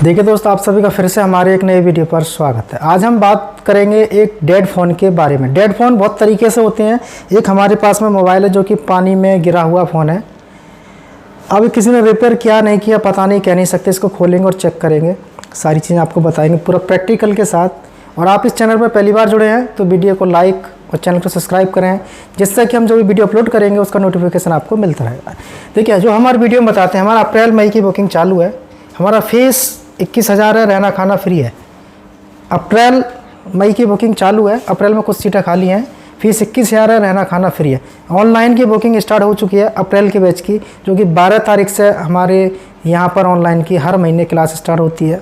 देखिए दोस्त, आप सभी का फिर से हमारे एक नए वीडियो पर स्वागत है। आज हम बात करेंगे एक डेड फ़ोन के बारे में। डेड फ़ोन बहुत तरीके से होते हैं। एक हमारे पास में मोबाइल है जो कि पानी में गिरा हुआ फ़ोन है। अभी किसी ने रिपेयर किया नहीं किया पता नहीं, कह नहीं सकते। इसको खोलेंगे और चेक करेंगे, सारी चीज़ें आपको बताएंगे पूरा प्रैक्टिकल के साथ। और आप इस चैनल पर पहली बार जुड़े हैं तो वीडियो को लाइक और चैनल को सब्सक्राइब करें, जिससे कि हम जो भी वीडियो अपलोड करेंगे उसका नोटिफिकेशन आपको मिलता रहेगा। देखिए, जो हमारे वीडियो में बताते हैं, हमारा अप्रैल मई की बुकिंग चालू है। हमारा फीस 21,000 है, रहना खाना फ्री है। अप्रैल मई की बुकिंग चालू है, अप्रैल में कुछ सीटें खाली हैं। फीस 21,000 है, रहना खाना फ्री है। ऑनलाइन की बुकिंग स्टार्ट हो चुकी है अप्रैल के बैच की, जो कि 12 तारीख से हमारे यहाँ पर ऑनलाइन की हर महीने क्लास स्टार्ट होती है।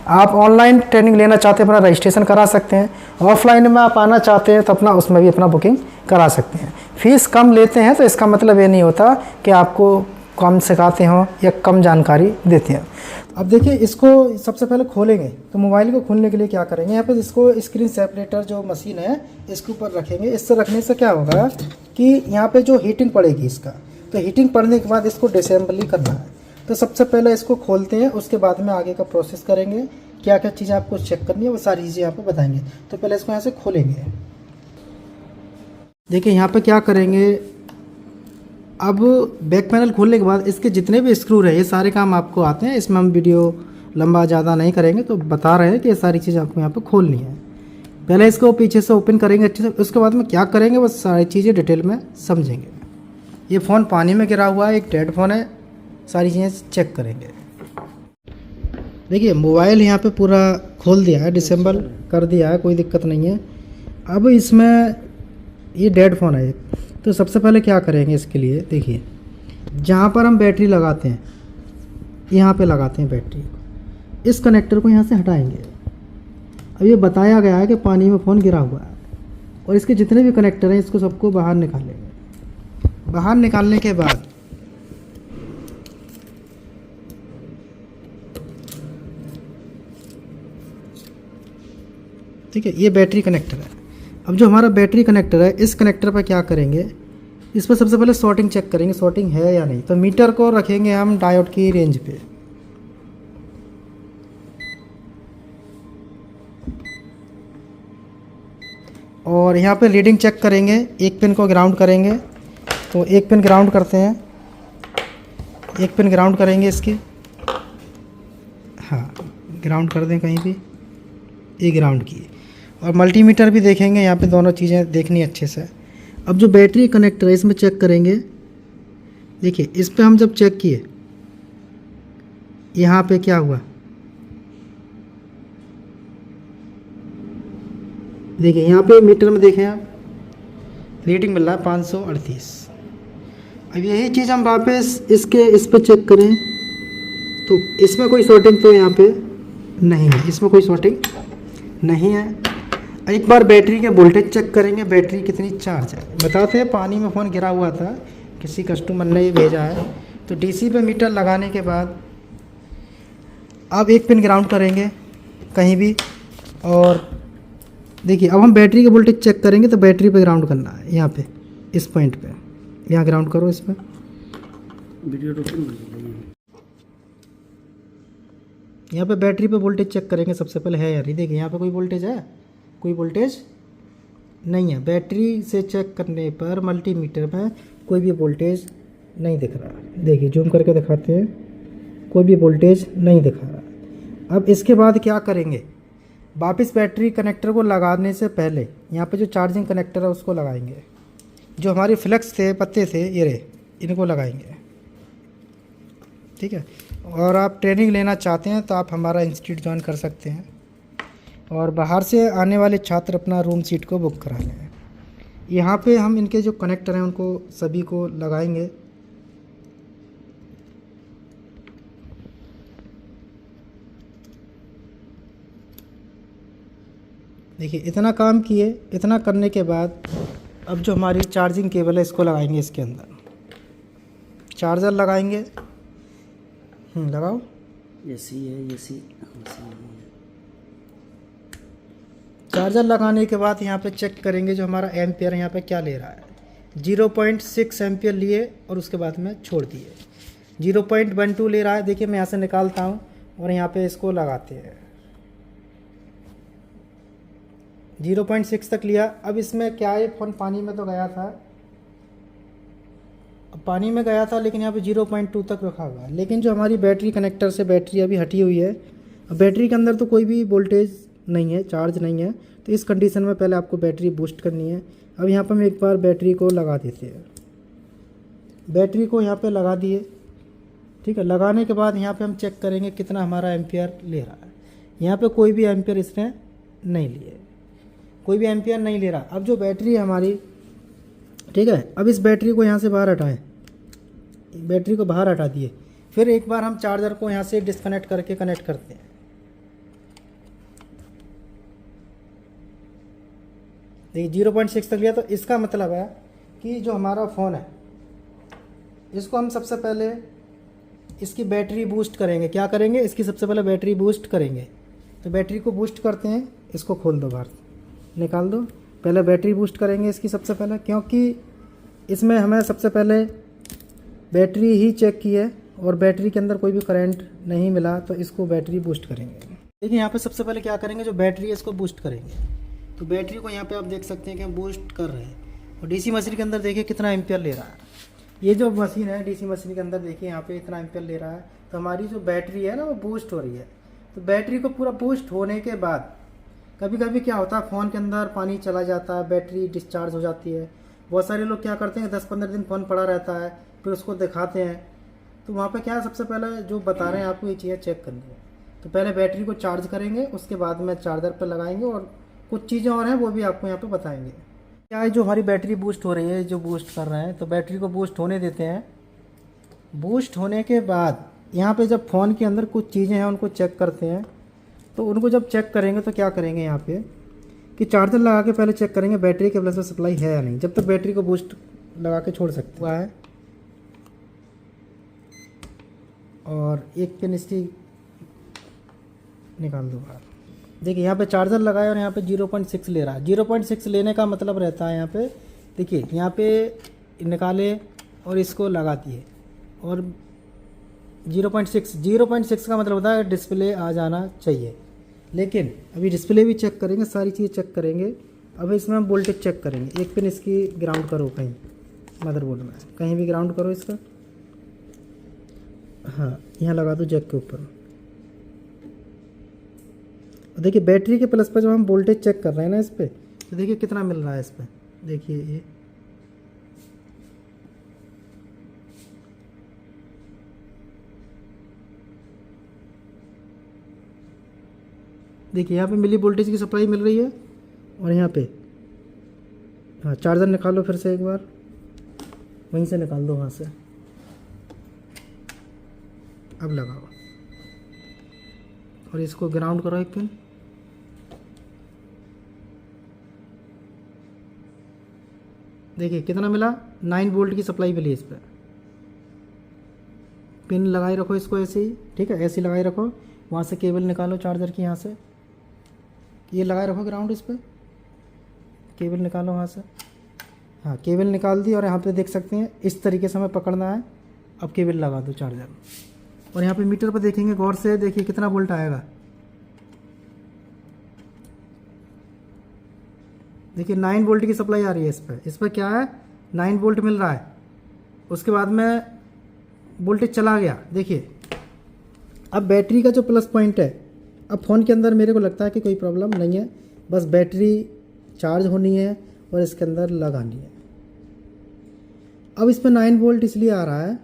आप ऑनलाइन ट्रेनिंग लेना चाहते हैं, अपना रजिस्ट्रेशन करा सकते हैं। ऑफलाइन में आप आना चाहते हैं तो अपना उसमें भी अपना बुकिंग करा सकते हैं। फ़ीस कम लेते हैं तो इसका मतलब ये नहीं होता कि आपको कम सिखाते हों या कम जानकारी देते हैं। अब देखिए, इसको सबसे पहले खोलेंगे तो मोबाइल को खोलने के लिए क्या करेंगे, यहाँ पे इसको स्क्रीन सेपरेटर जो मशीन है इसके ऊपर रखेंगे। इससे रखने से क्या होगा कि यहाँ पे जो हीटिंग पड़ेगी इसका, तो हीटिंग पड़ने के बाद इसको डिसेंबली करना है। तो सबसे पहले इसको खोलते हैं, उसके बाद में आगे का प्रोसेस करेंगे। क्या क्या चीज़ें आपको चेक करनी है वो सारी चीज़ें आपको बताएंगे। तो पहले इसको यहाँ से खोलेंगे। देखिए यहाँ पे क्या करेंगे, अब बैक पैनल खोलने के बाद इसके जितने भी स्क्रू रहे ये सारे काम आपको आते हैं। इसमें हम वीडियो लंबा ज़्यादा नहीं करेंगे, तो बता रहे हैं कि ये सारी चीज़ें आपको यहाँ पे खोलनी है। पहले इसको पीछे से ओपन करेंगे अच्छे से, उसके बाद में क्या करेंगे वो सारी चीज़ें डिटेल में समझेंगे। ये फ़ोन पानी में गिरा हुआ है, एक डेड फ़ोन है, सारी चीज़ें चेक करेंगे। देखिए मोबाइल यहाँ पे पूरा खोल दिया है, डिसेंबल कर दिया है, कोई दिक्कत नहीं है। अब इसमें ये डेड फ़ोन है, तो सबसे पहले क्या करेंगे इसके लिए, देखिए जहाँ पर हम बैटरी लगाते हैं यहाँ पे लगाते हैं बैटरी, इस कनेक्टर को यहाँ से हटाएंगे। अब ये बताया गया है कि पानी में फ़ोन गिरा हुआ है, और इसके जितने भी कनेक्टर हैं इसको सबको बाहर निकालेंगे। बाहर निकालने के बाद ठीक है, ये बैटरी कनेक्टर है। अब जो हमारा बैटरी कनेक्टर है, इस कनेक्टर पर क्या करेंगे, इस पर सबसे पहले शॉर्टिंग चेक करेंगे, शॉर्टिंग है या नहीं। तो मीटर को रखेंगे हम डायोड की रेंज पे, और यहाँ पे रीडिंग चेक करेंगे। एक पिन को ग्राउंड करेंगे, तो एक पिन ग्राउंड करते हैं, एक पिन ग्राउंड करेंगे इसकी, हाँ ग्राउंड कर दें कहीं भी, ये ग्राउंड की। और मल्टीमीटर भी देखेंगे, यहाँ पे दोनों चीज़ें देखनी अच्छे से। अब जो बैटरी कनेक्टर है इसमें चेक करेंगे। देखिए इस पे हम जब चेक किए, यहाँ पे क्या हुआ, देखिए यहाँ पे मीटर में देखें आप, रीडिंग मिल रहा है 538। अब यही चीज़ हम वापस इसके इस पे चेक करें तो इसमें कोई शॉर्टिंग तो यहाँ पे नहीं है, इसमें कोई शॉर्टिंग नहीं है। एक बार बैटरी के वोल्टेज चेक करेंगे, बैटरी कितनी चार्ज है। बताते हैं पानी में फ़ोन गिरा हुआ था, किसी कस्टमर ने ये भेजा है। तो डीसी पे मीटर लगाने के बाद अब एक पिन ग्राउंड करेंगे कहीं भी, और देखिए अब हम बैटरी के वोल्टेज चेक करेंगे तो बैटरी पे ग्राउंड करना है, यहाँ पे इस पॉइंट पे, यहाँ ग्राउंड करो इस पर। यहाँ पे बैटरी पे वोल्टेज चेक करेंगे सबसे पहले, है यार, देखिए यहाँ पे कोई वोल्टेज है, कोई वोल्टेज नहीं है। बैटरी से चेक करने पर मल्टीमीटर में कोई भी वोल्टेज नहीं दिख रहा। देखिए जूम करके दिखाते हैं, कोई भी वोल्टेज नहीं दिखा रहा। अब इसके बाद क्या करेंगे, वापस बैटरी कनेक्टर को लगाने से पहले यहाँ पे जो चार्जिंग कनेक्टर है उसको लगाएंगे। जो हमारे फ्लेक्स थे, पत्ते थे, ये रहे, इनको लगाएंगे, ठीक है। और आप ट्रेनिंग लेना चाहते हैं तो आप हमारा इंस्टीट्यूट ज्वाइन कर सकते हैं, और बाहर से आने वाले छात्र अपना रूम सीट को बुक करा लें। यहाँ पे हम इनके जो कनेक्टर हैं उनको सभी को लगाएंगे। देखिए इतना काम किए, इतना करने के बाद अब जो हमारी चार्जिंग केबल है इसको लगाएंगे इसके अंदर, चार्जर लगाएंगे। लगाओ, एसी है, एसी चार्जर लगाने के बाद यहाँ पे चेक करेंगे जो हमारा एम्पियर यहाँ पे क्या ले रहा है। 0.6 एम्पियर लिए और उसके बाद में छोड़ दिए। 0.12 ले रहा है, देखिए मैं यहाँ से निकालता हूँ, और यहाँ पे इसको लगाते हैं। 0.6 तक लिया। अब इसमें क्या है, फ़ोन पानी में तो गया था, पानी में गया था, लेकिन यहाँ पे 0.2 तक रखा हुआ है। लेकिन जो हमारी बैटरी कनेक्टर से बैटरी अभी हटी हुई है, अब बैटरी के अंदर तो कोई भी वोल्टेज नहीं है, चार्ज नहीं है, तो इस कंडीशन में पहले आपको बैटरी बूस्ट करनी है। अब यहाँ पर हम एक बार बैटरी को लगा देते हैं। बैटरी को यहाँ पे लगा दिए, ठीक है। लगाने के बाद यहाँ पे हम चेक करेंगे कितना हमारा एम्पियर ले रहा है। यहाँ पे कोई भी एम्पियर इसने नहीं लिए, कोई भी एम्पियर नहीं ले रहा। अब जो बैटरी है हमारी, ठीक है, अब इस बैटरी को यहाँ से बाहर हटाएं, बैटरी को बाहर हटा दिए। फिर एक बार हम चार्जर को यहाँ से डिस्कनेक्ट करके कनेक्ट करते हैं। देखिए 0.6 तक लिया, तो इसका मतलब है कि जो हमारा फ़ोन है, इसको हम सबसे पहले इसकी बैटरी बूस्ट करेंगे। क्या करेंगे, इसकी सबसे पहले बैटरी बूस्ट करेंगे। तो बैटरी को बूस्ट करते हैं, इसको खोल दो, बाहर निकाल दो। पहले बैटरी बूस्ट करेंगे इसकी सबसे पहले, क्योंकि इसमें हमें सबसे पहले बैटरी ही चेक की है और बैटरी के अंदर कोई भी करंट नहीं मिला, तो इसको बैटरी बूस्ट करेंगे। देखिए यहाँ पे सबसे पहले क्या करेंगे, जो बैटरी है इसको बूस्ट करेंगे। तो बैटरी को यहाँ पे आप देख सकते हैं कि हम बूस्ट कर रहे हैं, और डीसी मशीन के अंदर देखिए कितना एम्पियर ले रहा है। ये जो मशीन है डीसी मशीन के अंदर देखिए यहाँ पे इतना एम्पियर ले रहा है। तो हमारी जो बैटरी है ना वो बूस्ट हो रही है। तो बैटरी को पूरा बूस्ट होने के बाद कभी कभी क्या होता है, फ़ोन के अंदर पानी चला जाता है, बैटरी डिस्चार्ज हो जाती है। बहुत सारे लोग क्या करते हैं, 10-15 दिन फ़ोन पड़ा रहता है, फिर उसको दिखाते हैं। तो वहाँ पे क्या है, सबसे पहले जो बता रहे हैं आपको ये चीज़ें चेक करनी है। तो पहले बैटरी को चार्ज करेंगे, उसके बाद में चार्जर पर लगाएंगे, और कुछ चीज़ें और हैं वो भी आपको यहाँ पे बताएंगे। क्या है, जो हमारी बैटरी बूस्ट हो रही है, जो बूस्ट कर रहे हैं, तो बैटरी को बूस्ट होने देते हैं। बूस्ट होने के बाद यहाँ पे जब फ़ोन के अंदर कुछ चीज़ें हैं उनको चेक करते हैं। तो उनको जब चेक करेंगे तो क्या करेंगे यहाँ पे कि चार्जर लगा के पहले चेक करेंगे बैटरी के प्लस में सप्लाई है या नहीं। जब तक बैटरी को बूस्ट लगा के छोड़ सकते हुआ है। और एक पिन इसकी निकाल दो बाहर। देखिए यहाँ पे चार्जर लगाया और यहाँ पे 0.6 ले रहा है। 0.6 लेने का मतलब रहता है यहाँ पे, देखिए यहाँ पे निकाले और इसको लगा दिए, और 0.6 का मतलब होता है डिस्प्ले आ जाना चाहिए। लेकिन अभी डिस्प्ले भी चेक करेंगे, सारी चीज़ें चेक करेंगे। अब इसमें हम वोल्टेज चेक करेंगे। एक पिन इसकी ग्राउंड करो कहीं मदरबोर्ड में, कहीं भी ग्राउंड करो इसका। हाँ, यहाँ लगा दो जैक के ऊपर। देखिए बैटरी के प्लस पर जब हम वोल्टेज चेक कर रहे हैं ना इस पर, तो देखिए कितना मिल रहा है इस पर। देखिए ये देखिए यहाँ पे मिली वोल्टेज की सप्लाई मिल रही है। और यहाँ पे हाँ, चार्जर निकालो फिर से एक बार, वहीं से निकाल दो, वहाँ से। अब लगाओ और इसको ग्राउंड करो एक पिन। देखिए कितना मिला, 9 वोल्ट की सप्लाई मिली इस पर। पिन लगाए रखो इसको ऐसे ही, ठीक है, ऐसे ही लगाए रखो। वहाँ से केबल निकालो चार्जर की, यहाँ से ये लगाए रखो ग्राउंड इस पर। केबल निकालो वहाँ से। हाँ, केबल निकाल दी, और यहाँ पे देख सकते हैं इस तरीके से हमें पकड़ना है। अब केबल लगा दो चार्जर, और यहाँ पे मीटर पर देखेंगे गौर से, देखिए कितना वोल्ट आएगा। देखिए 9 वोल्ट की सप्लाई आ रही है इस पर। इस पर क्या है, 9 वोल्ट मिल रहा है। उसके बाद में वोल्टेज चला गया। देखिए अब बैटरी का जो प्लस पॉइंट है, अब फ़ोन के अंदर मेरे को लगता है कि कोई प्रॉब्लम नहीं है, बस बैटरी चार्ज होनी है और इसके अंदर लगानी है। अब इस पर 9 वोल्ट इसलिए आ रहा है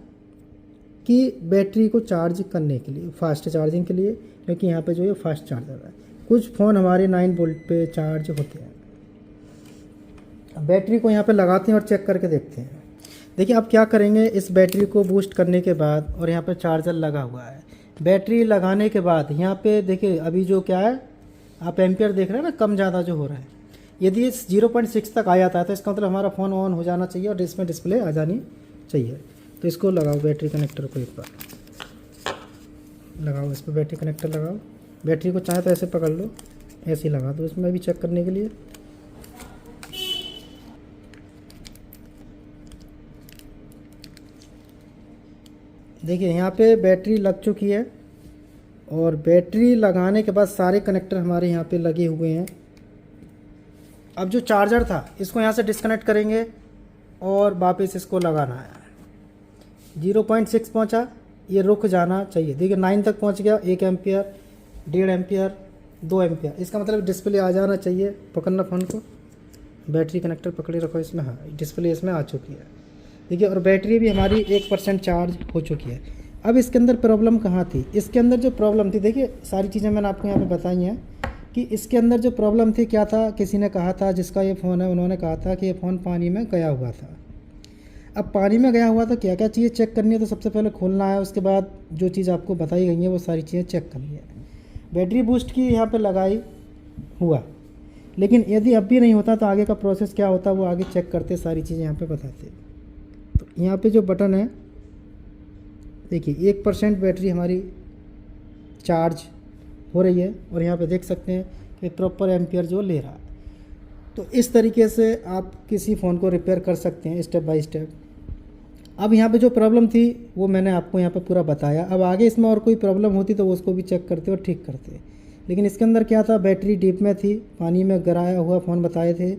कि बैटरी को चार्ज करने के लिए, फास्ट चार्जिंग के लिए, क्योंकि यहाँ पे जो है फास्ट चार्जर है। कुछ फ़ोन हमारे 9 वोल्ट पे चार्ज होते हैं। बैटरी को यहाँ पे लगाते हैं और चेक करके देखते हैं। देखिए अब क्या करेंगे, इस बैटरी को बूस्ट करने के बाद, और यहाँ पे चार्जर लगा हुआ है, बैटरी लगाने के बाद यहाँ पे देखिए अभी जो क्या है, आप एम्पियर देख रहे हैं ना, कम ज़्यादा जो हो रहा है। यदि इस 0.6 तक आ जाता है तो इसका मतलब हमारा फ़ोन ऑन हो जाना चाहिए और इसमें डिस्प्ले आ जानी चाहिए। तो इसको लगाओ बैटरी कनेक्टर को, एक बार लगाओ इस पर बैटरी कनेक्टर लगाओ। बैटरी को चाहे तो ऐसे पकड़ लो, ऐसे ही लगा दो इसमें भी चेक करने के लिए। देखिए यहाँ पे बैटरी लग चुकी है, और बैटरी लगाने के बाद सारे कनेक्टर हमारे यहाँ पे लगे हुए हैं। अब जो चार्जर था इसको यहाँ से डिस्कनेक्ट करेंगे और वापस इसको लगाना है। 0.6 पहुँचा, ये रुक जाना चाहिए। देखिए 9 तक पहुँच गया, 1 एम्पियर, 1.5 एम्पियर, 2 एम्पियर, इसका मतलब डिस्प्ले आ जाना चाहिए। पकड़ना फ़ोन को, बैटरी कनेक्टर पकड़े रखो इसमें, हाँ डिस्प्ले इसमें आ चुकी है। देखिए और बैटरी भी हमारी 1% चार्ज हो चुकी है। अब इसके अंदर प्रॉब्लम कहाँ थी? इसके अंदर जो प्रॉब्लम थी, देखिए सारी चीज़ें मैंने आपको यहाँ पे बताई हैं कि इसके अंदर जो प्रॉब्लम थी क्या था। किसी ने कहा था, जिसका ये फ़ोन है, उन्होंने कहा था कि ये फ़ोन पानी में गया हुआ था। अब पानी में गया हुआ तो क्या क्या चीज़ें चेक करनी है, तो सबसे पहले खोलना है, उसके बाद जो चीज़ आपको बताई गई है वो सारी चीज़ें चेक करनी है। बैटरी बूस्ट की यहाँ पे लगाई हुआ, लेकिन यदि अब भी नहीं होता तो आगे का प्रोसेस क्या होता वो आगे चेक करते, सारी चीज़ें यहाँ पे बताते। तो यहाँ पे जो बटन है देखिए 1% बैटरी हमारी चार्ज हो रही है और यहाँ पे देख सकते हैं कि प्रॉपर एम्पियर जो ले रहा है। तो इस तरीके से आप किसी फ़ोन को रिपेयर कर सकते हैं स्टेप बाय स्टेप। अब यहाँ पे जो प्रॉब्लम थी वो मैंने आपको यहाँ पे पूरा बताया। अब आगे इसमें और कोई प्रॉब्लम होती तो उसको भी चेक करते और ठीक करते, लेकिन इसके अंदर क्या था, बैटरी डीप में थी, पानी में गिराया हुआ फ़ोन बताए थे।